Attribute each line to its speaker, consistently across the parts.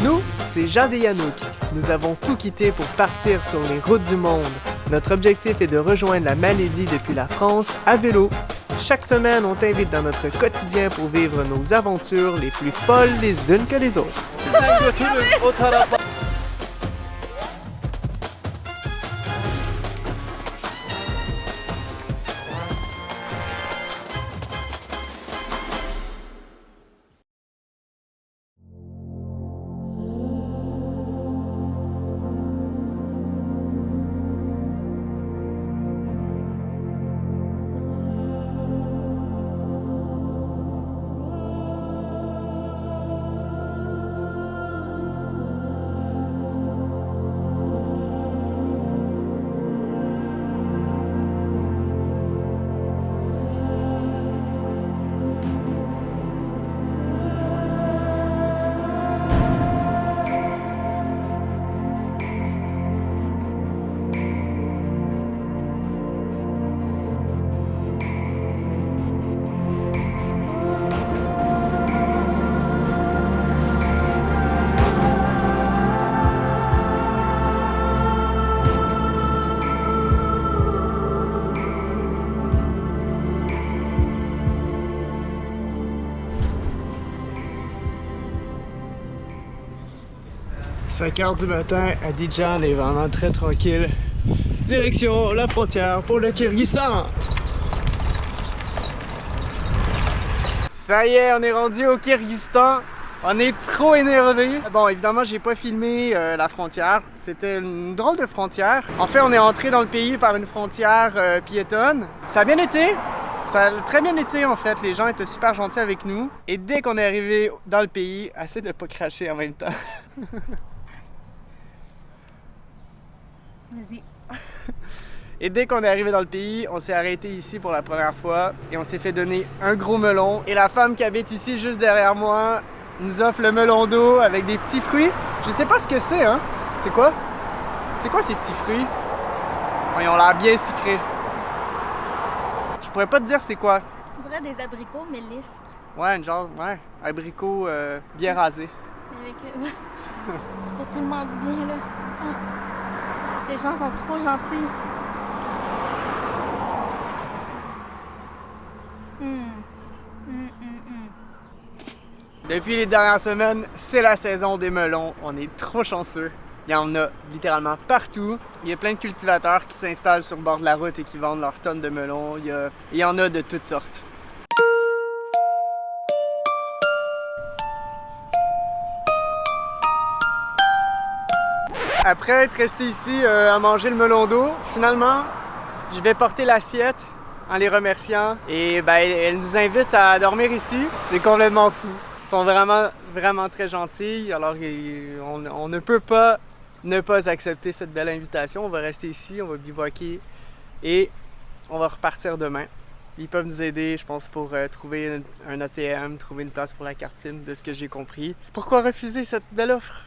Speaker 1: Nous, c'est Jade et Yanouk. Nous avons tout quitté pour partir sur les routes du monde. Notre objectif est de rejoindre la Malaisie depuis la France à vélo. Chaque semaine, on t'invite dans notre quotidien pour vivre nos aventures les plus folles les unes que les autres. « 5h du matin, Abidjan est vraiment très tranquille. Direction la frontière pour le Kyrgyzstan. Ça y est, on est rendu au Kyrgyzstan. On est trop énervé. Bon, évidemment, j'ai pas filmé la frontière. C'était une drôle de frontière. En fait, on est entré dans le pays par une frontière piétonne. Ça a bien été. Ça a très bien été en fait, les gens étaient super gentils avec nous. Et dès qu'on est arrivé dans le pays, essaie de pas cracher en même temps.
Speaker 2: Vas-y.
Speaker 1: Et dès qu'on est arrivé dans le pays, on s'est arrêté ici pour la première fois et on s'est fait donner un gros melon. Et la femme qui habite ici juste derrière moi nous offre le melon d'eau avec des petits fruits. Je sais pas ce que c'est, hein? C'est quoi? C'est quoi ces petits fruits? Oh, ils ont l'air bien sucrés. Je pourrais pas te dire c'est quoi.
Speaker 2: On dirait des abricots, mais lisses.
Speaker 1: Ouais, ouais, abricot bien rasé.
Speaker 2: Avec ouais. Ça fait tellement du bien, là. Ah. Les gens sont trop gentils.
Speaker 1: Depuis les dernières semaines, c'est la saison des melons. On est trop chanceux. Il y en a littéralement partout. Il y a plein de cultivateurs qui s'installent sur le bord de la route et qui vendent leurs tonnes de melons. Il y en a de toutes sortes. Après être resté ici à manger le melon d'eau, finalement, je vais porter l'assiette en les remerciant. Et ben, elle nous invite à dormir ici. C'est complètement fou. Ils sont vraiment très gentils. Alors, on ne peut pas ne pas accepter cette belle invitation. On va rester ici, on va bivouaquer et on va repartir demain. Ils peuvent nous aider, je pense, pour trouver un ATM, trouver une place pour la carte SIM, de ce que j'ai compris. Pourquoi refuser cette belle offre?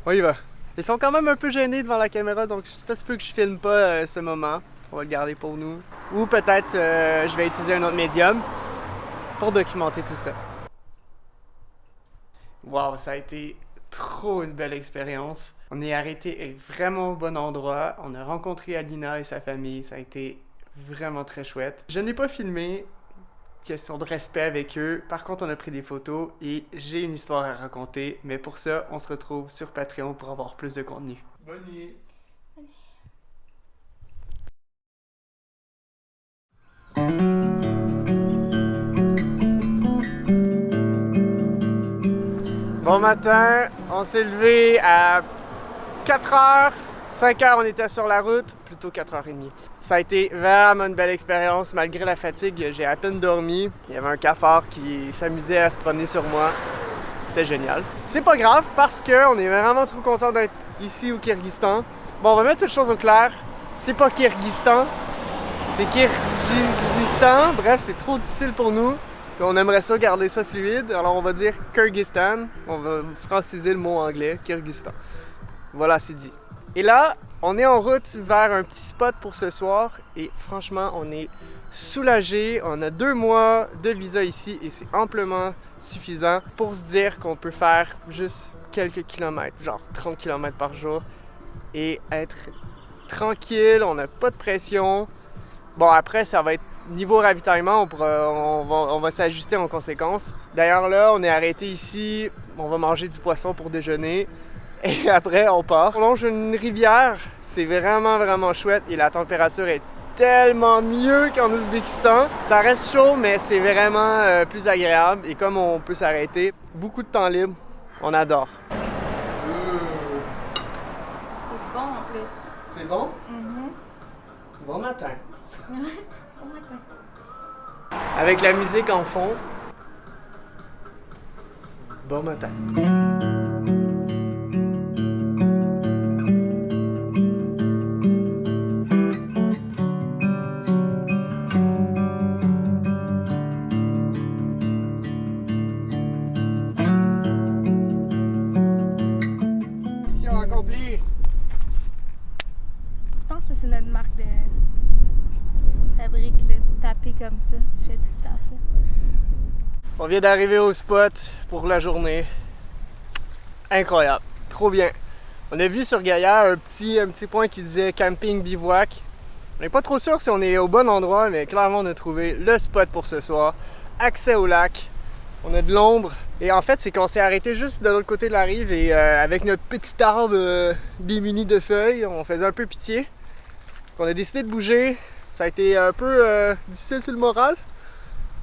Speaker 1: On y va. Ils sont quand même un peu gênés devant la caméra, donc ça se peut que je filme pas ce moment. On va le garder pour nous. Ou peut-être je vais utiliser un autre médium pour documenter tout ça. Wow, ça a été trop une belle expérience. On est arrêté vraiment au bon endroit. On a rencontré Alina et sa famille. Ça a été vraiment très chouette. Je n'ai pas filmé, question de respect avec eux. Par contre, on a pris des photos et j'ai une histoire à raconter. Mais pour ça, on se retrouve sur Patreon pour avoir plus de contenu. Bonne nuit! Bon matin, on s'est levé à 4h. 5h, on était sur la route, plutôt 4h30. Ça a été vraiment une belle expérience. Malgré la fatigue, j'ai à peine dormi. Il y avait un cafard qui s'amusait à se promener sur moi. C'était génial. C'est pas grave parce qu'on est vraiment trop content d'être ici au Kyrgyzstan. Bon, on va mettre toutes choses au clair. C'est pas Kyrgyzstan, c'est Kyrgyzstan. Bref, c'est trop difficile pour nous. Puis on aimerait ça garder ça fluide. Alors on va dire Kyrgyzstan. On va franciser le mot anglais, Kyrgyzstan. Voilà, c'est dit. Et là, on est en route vers un petit spot pour ce soir. Et franchement, on est soulagé. On a 2 mois de visa ici et c'est amplement suffisant pour se dire qu'on peut faire juste quelques kilomètres, genre 30 km par jour, et être tranquille, on n'a pas de pression. Bon, après, ça va être niveau ravitaillement, on va s'ajuster en conséquence. D'ailleurs, là, on est arrêté ici, on va manger du poisson pour déjeuner, et après, on part. On longe une rivière, c'est vraiment, vraiment chouette, et la température est tellement mieux qu'en Ouzbékistan. Ça reste chaud, mais c'est vraiment plus agréable, et comme on peut s'arrêter, beaucoup de temps libre, on adore.
Speaker 2: C'est bon en plus.
Speaker 1: C'est bon? Bon matin.
Speaker 2: Bon matin.
Speaker 1: Avec la musique en fond. Bon matin. Mission accomplie.
Speaker 2: Je pense que c'est notre marque de fabrique, le taper comme ça. Tu fais tout le temps ça.
Speaker 1: On vient d'arriver au spot pour la journée. Incroyable, trop bien. On a vu sur Gaïa un petit point qui disait camping bivouac. On n'est pas trop sûr si on est au bon endroit, mais clairement on a trouvé le spot pour ce soir. Accès au lac, on a de l'ombre. Et en fait, c'est qu'on s'est arrêté juste de l'autre côté de la rive et avec notre petit arbre démuni de feuilles, on faisait un peu pitié. On a décidé de bouger. Ça a été un peu difficile sur le moral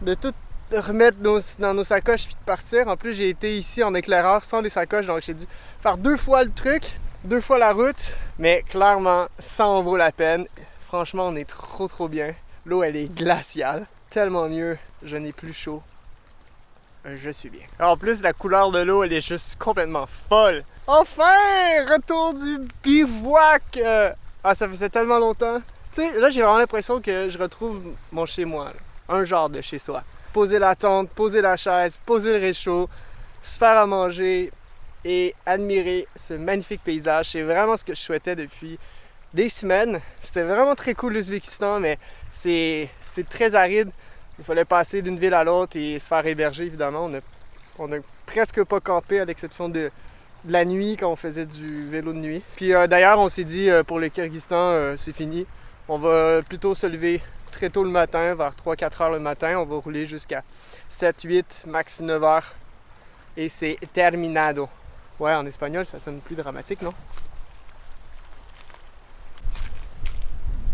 Speaker 1: de tout remettre dans nos sacoches puis de partir. En plus, j'ai été ici en éclaireur sans les sacoches, donc j'ai dû faire 2 fois le truc, 2 fois la route. Mais clairement, ça en vaut la peine. Franchement, on est trop bien. L'eau, elle est glaciale. Tellement mieux, je n'ai plus chaud. Je suis bien. En plus, la couleur de l'eau, elle est juste complètement folle. Enfin! Retour du bivouac! Ah, ça faisait tellement longtemps. Tu sais, là, j'ai vraiment l'impression que je retrouve mon chez-moi. Là. Un genre de chez-soi. Poser la tente, poser la chaise, poser le réchaud, se faire à manger et admirer ce magnifique paysage. C'est vraiment ce que je souhaitais depuis des semaines. C'était vraiment très cool l'Ouzbékistan, mais c'est très aride. Il fallait passer d'une ville à l'autre et se faire héberger, évidemment. On n'a presque pas campé, à l'exception de la nuit, quand on faisait du vélo de nuit. Puis d'ailleurs, on s'est dit, pour le Kyrgyzstan, c'est fini. On va plutôt se lever très tôt le matin, vers 3-4 heures le matin. On va rouler jusqu'à 7-8, max 9 heures. Et c'est terminado. Ouais, en espagnol, ça sonne plus dramatique, non?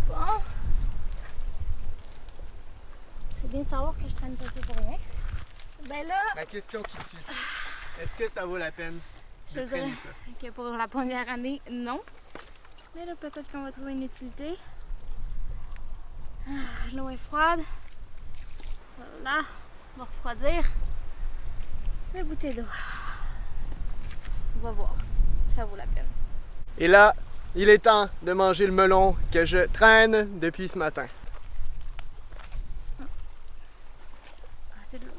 Speaker 2: Bon. C'est bien de savoir que je traîne pas ça pour rien. Ben là,
Speaker 1: La question qui tue. Est-ce que ça vaut la peine
Speaker 2: je
Speaker 1: de
Speaker 2: dirais
Speaker 1: traîner ça?
Speaker 2: que pour la première année, non. Mais là, peut-être qu'on va trouver une utilité. L'eau est froide. Là, on va refroidir. Mes bouteilles d'eau. On va voir. Ça vaut la peine.
Speaker 1: Et là, il est temps de manger le melon que je traîne depuis ce matin.
Speaker 2: Ah, c'est de l'eau.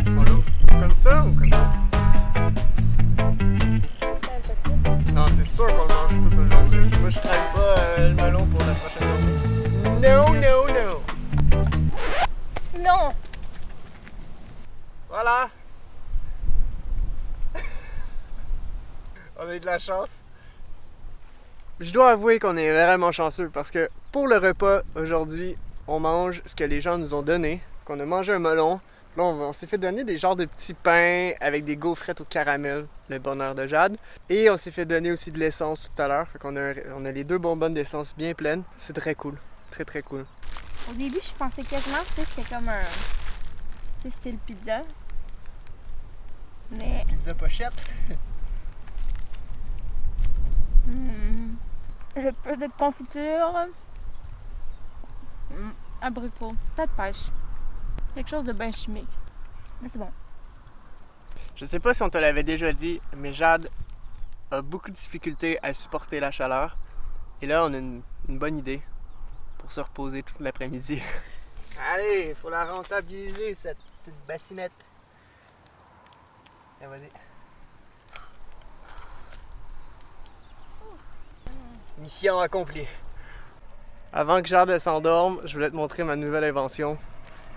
Speaker 1: On l'ouvre comme ça ou comme ça? Non, c'est sûr qu'on le mange tout aujourd'hui. Moi, je traîne pas le melon pour la prochaine journée. No.
Speaker 2: Non!
Speaker 1: Voilà. On a eu de la chance. Je dois avouer qu'on est vraiment chanceux parce que pour le repas aujourd'hui, on mange ce que les gens nous ont donné. Qu'on a mangé un melon. Là, on s'est fait donner des genres de petits pains avec des gaufrettes au caramel, le bonheur de Jade. Et on s'est fait donner aussi de l'essence tout à l'heure. Fait qu'on on a les 2 bonbonnes d'essence bien pleines. C'est très cool. Très cool.
Speaker 2: Au début, je pensais quasiment que c'était comme un... Tu sais, style pizza. Mais...
Speaker 1: Pizza pochette.
Speaker 2: Le peu de confiture. Abricot. Peut-être pêche. Quelque chose de bien chimique. Mais c'est bon.
Speaker 1: Je sais pas si on te l'avait déjà dit, mais Jade a beaucoup de difficultés à supporter la chaleur. Et là, on a une bonne idée pour se reposer toute l'après-midi. Allez, il faut la rentabiliser, cette petite bassinette. Allez, vas-y. Mission accomplie. Avant que Jade s'endorme, je voulais te montrer ma nouvelle invention.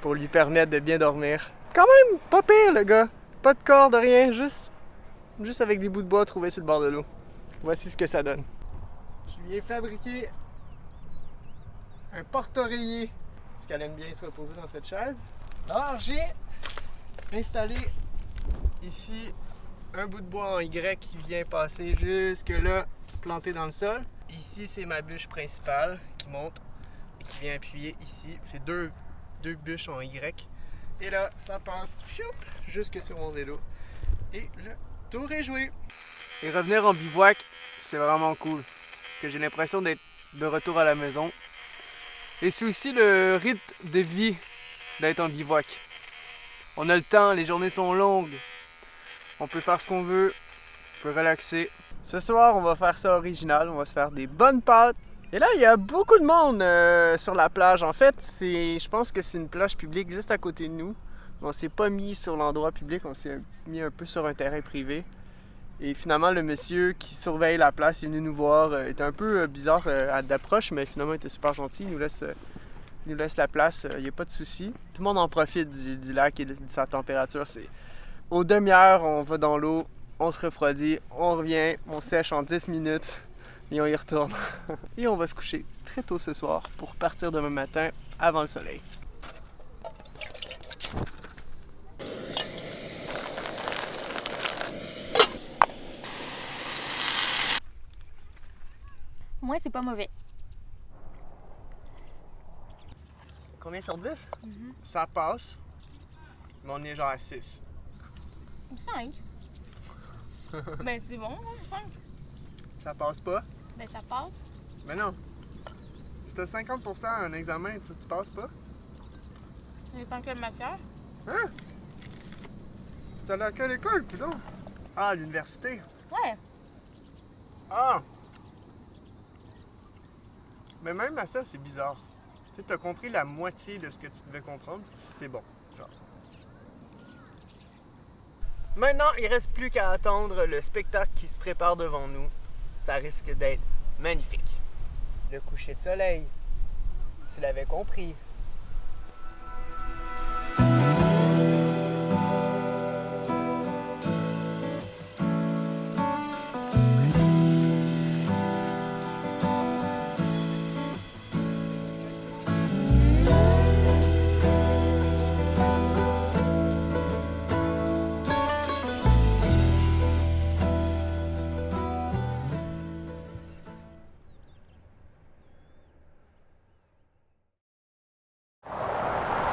Speaker 1: pour lui permettre de bien dormir. Quand même, pas pire le gars. Pas de corde, rien, juste avec des bouts de bois trouvés sur le bord de l'eau. Voici ce que ça donne. Je lui ai fabriqué un porte-oreiller, parce qu'elle aime bien se reposer dans cette chaise. Alors j'ai installé ici un bout de bois en Y qui vient passer jusque là, planté dans le sol. Ici c'est ma bûche principale qui monte et qui vient appuyer ici. C'est deux bûches en Y. Et là, ça passe jusque sur mon vélo. Et le tour est joué. Et revenir en bivouac, c'est vraiment cool. Parce que j'ai l'impression d'être de retour à la maison. Et c'est aussi le rythme de vie d'être en bivouac. On a le temps, les journées sont longues. On peut faire ce qu'on veut. On peut relaxer. Ce soir, on va faire ça original. On va se faire des bonnes pâtes. Et là, il y a beaucoup de monde sur la plage. En fait, je pense que c'est une plage publique juste à côté de nous. On s'est pas mis sur l'endroit public, on s'est mis un peu sur un terrain privé. Et finalement, le monsieur qui surveille la place, il est venu nous voir. Il était un peu bizarre d'approche, mais finalement, il était super gentil. Il nous laisse la place, il n'y a pas de souci. Tout le monde en profite du lac et de sa température. Aux demi-heures, on va dans l'eau, on se refroidit, on revient, on sèche en 10 minutes. Et on y retourne. Et on va se coucher très tôt ce soir pour partir demain matin avant le soleil.
Speaker 2: Moi, c'est pas mauvais.
Speaker 1: Combien sur 10? Ça passe. Mais on est genre à 6.
Speaker 2: 5. Ben, c'est bon, 5.
Speaker 1: Ça passe pas?
Speaker 2: Ben, ça passe.
Speaker 1: Mais non. Si t'as 50% à un examen, tu passes pas?
Speaker 2: Ça dépend quelle matière.
Speaker 1: Hein? T'as à quelle école, coudonc? Ah, à l'université?
Speaker 2: Ouais.
Speaker 1: Ah! Mais même à ça, c'est bizarre. Tu sais, t'as compris la moitié de ce que tu devais comprendre, puis c'est bon. Genre. Maintenant, il reste plus qu'à attendre le spectacle qui se prépare devant nous. Ça risque d'être magnifique. Le coucher de soleil. Tu l'avais compris.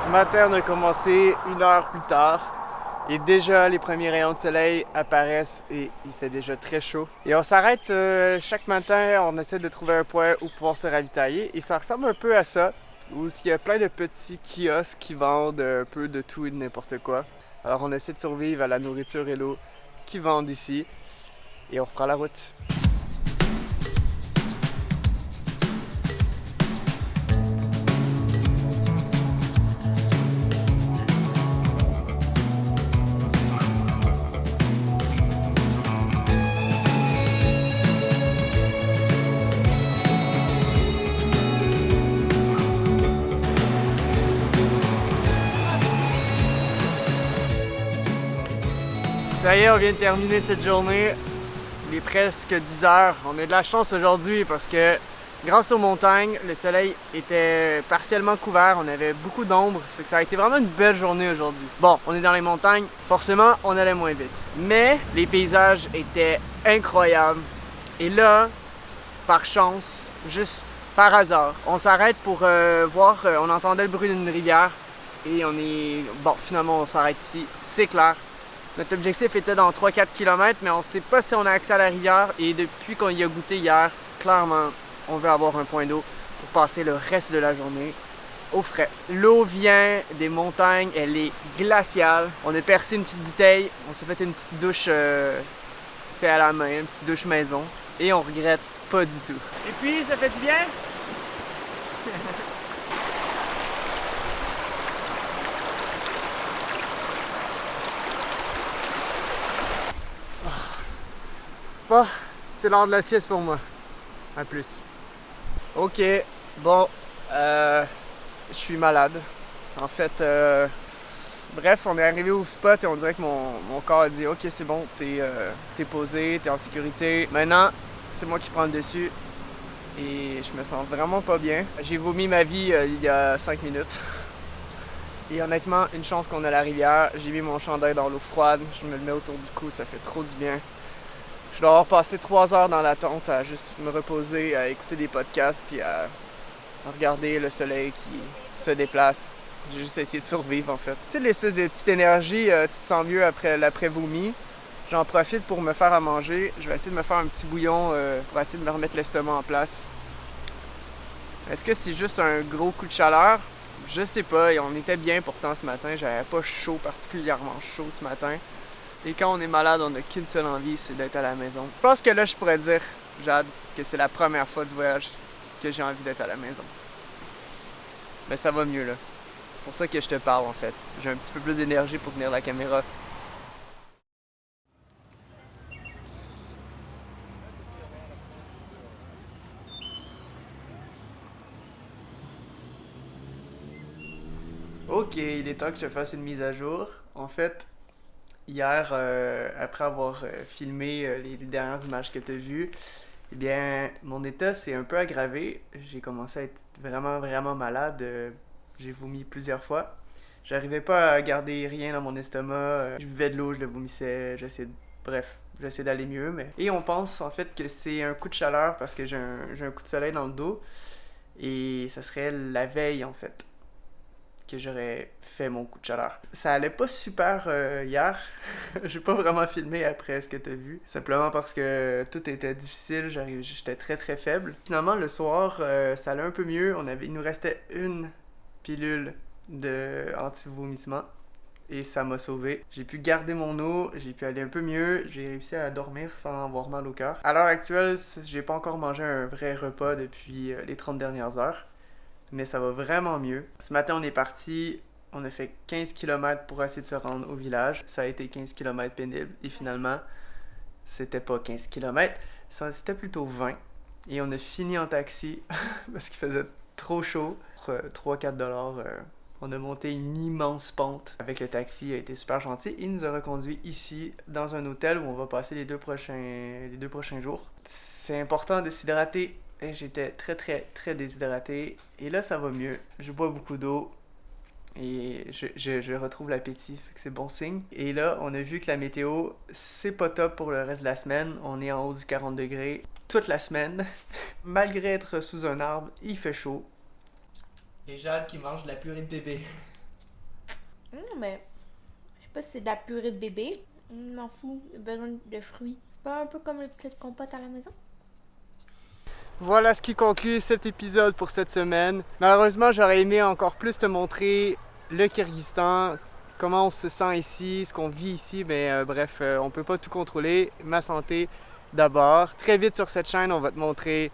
Speaker 1: Ce matin, on a commencé 1 heure plus tard et déjà les premiers rayons de soleil apparaissent et il fait déjà très chaud. Et on s'arrête chaque matin, on essaie de trouver un point où pouvoir se ravitailler et ça ressemble un peu à ça, où il y a plein de petits kiosques qui vendent un peu de tout et de n'importe quoi. Alors on essaie de survivre à la nourriture et l'eau qu'ils vendent ici et on reprend la route. Ça y est, on vient de terminer cette journée. Il est presque 10 heures. On a de la chance aujourd'hui parce que grâce aux montagnes, le soleil était partiellement couvert. On avait beaucoup d'ombre. Ça a été vraiment une belle journée aujourd'hui. Bon, on est dans les montagnes. Forcément, on allait moins vite. Mais les paysages étaient incroyables. Et là, par chance, juste par hasard, on s'arrête pour voir. On entendait le bruit d'une rivière. Et finalement, on s'arrête ici. C'est clair. Notre objectif était dans 3-4 km, mais on ne sait pas si on a accès à la rivière. Et depuis qu'on y a goûté hier, clairement, on veut avoir un point d'eau pour passer le reste de la journée au frais. L'eau vient des montagnes, elle est glaciale. On a percé une petite bouteille, on s'est fait une petite douche faite à la main, une petite douche maison. Et on regrette pas du tout. Et puis, ça fait du bien? Bon, c'est l'heure de la sieste pour moi. À plus. Ok, bon, je suis malade. En fait, bref, on est arrivé au spot et on dirait que mon corps a dit « Ok, c'est bon, t'es posé, t'es en sécurité. Maintenant, c'est moi qui prends le dessus. » Et je me sens vraiment pas bien. J'ai vomi ma vie il y a 5 minutes. Et honnêtement, une chance qu'on a la rivière. J'ai mis mon chandail dans l'eau froide. Je me le mets autour du cou, ça fait trop du bien. Je dois avoir passé 3 heures dans la tente à juste me reposer, à écouter des podcasts, puis à regarder le soleil qui se déplace. J'ai juste essayé de survivre, en fait. Tu sais, l'espèce de petite énergie, tu te sens mieux après l'après-vomi. J'en profite pour me faire à manger. Je vais essayer de me faire un petit bouillon pour essayer de me remettre l'estomac en place. Est-ce que c'est juste un gros coup de chaleur? Je sais pas, et on était bien pourtant ce matin. J'avais pas chaud, particulièrement chaud ce matin. Et quand on est malade, on n'a qu'une seule envie, c'est d'être à la maison. Je pense que là, je pourrais dire, Jade, que c'est la première fois du voyage que j'ai envie d'être à la maison. Mais ça va mieux, là. C'est pour ça que je te parle, en fait. J'ai un petit peu plus d'énergie pour tenir la caméra. Ok, il est temps que je fasse une mise à jour. En fait, hier, après avoir filmé les dernières images que tu as vues, eh bien, mon état s'est un peu aggravé. J'ai commencé à être vraiment, vraiment malade. J'ai vomi plusieurs fois. J'arrivais pas à garder rien dans mon estomac. Je buvais de l'eau, je le vomissais. Bref, j'essayais d'aller mieux. Et on pense en fait que c'est un coup de chaleur parce que j'ai un coup de soleil dans le dos. Et ça serait la veille en fait que j'aurais fait mon coup de chaleur. Ça allait pas super hier. J'ai pas vraiment filmé après ce que t'as vu. Simplement parce que tout était difficile, j'étais très très faible. Finalement, le soir, ça allait un peu mieux. Il nous restait une pilule de anti-vomissement. Et ça m'a sauvé. J'ai pu garder mon eau, j'ai pu aller un peu mieux, j'ai réussi à dormir sans avoir mal au cœur. À l'heure actuelle, j'ai pas encore mangé un vrai repas depuis les 30 dernières heures. Mais ça va vraiment mieux. Ce matin, on est parti, on a fait 15 km pour essayer de se rendre au village. Ça a été 15 km pénible et finalement, c'était pas 15 km, c'était plutôt 20. Et on a fini en taxi parce qu'il faisait trop chaud. Pour 3-4$, on a monté une immense pente avec le taxi, il a été super gentil. Il nous a reconduit ici, dans un hôtel où on va passer les deux prochains jours. C'est important de s'hydrater. Et j'étais très très très déshydraté et là ça va mieux, je bois beaucoup d'eau et je retrouve l'appétit, fait que c'est bon signe. Et là on a vu que la météo c'est pas top pour le reste de la semaine, on est en haut du 40 degrés toute la semaine, malgré être sous un arbre, il fait chaud. Et Jade qui mange de la purée de bébé.
Speaker 2: Non mais, je sais pas si c'est de la purée de bébé, je m'en fous, j'ai besoin de fruits. C'est pas un peu comme une petite compote à la maison?
Speaker 1: Voilà ce qui conclut cet épisode pour cette semaine. Malheureusement, j'aurais aimé encore plus te montrer le Kyrgyzstan, comment on se sent ici, ce qu'on vit ici, mais bref, on peut pas tout contrôler. Ma santé d'abord. Très vite sur cette chaîne, on va te montrer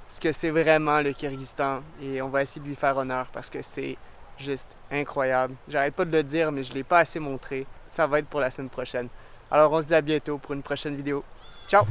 Speaker 1: ce que c'est vraiment le Kyrgyzstan et on va essayer de lui faire honneur parce que c'est juste incroyable. J'arrête pas de le dire, mais je l'ai pas assez montré. Ça va être pour la semaine prochaine. Alors on se dit à bientôt pour une prochaine vidéo. Ciao!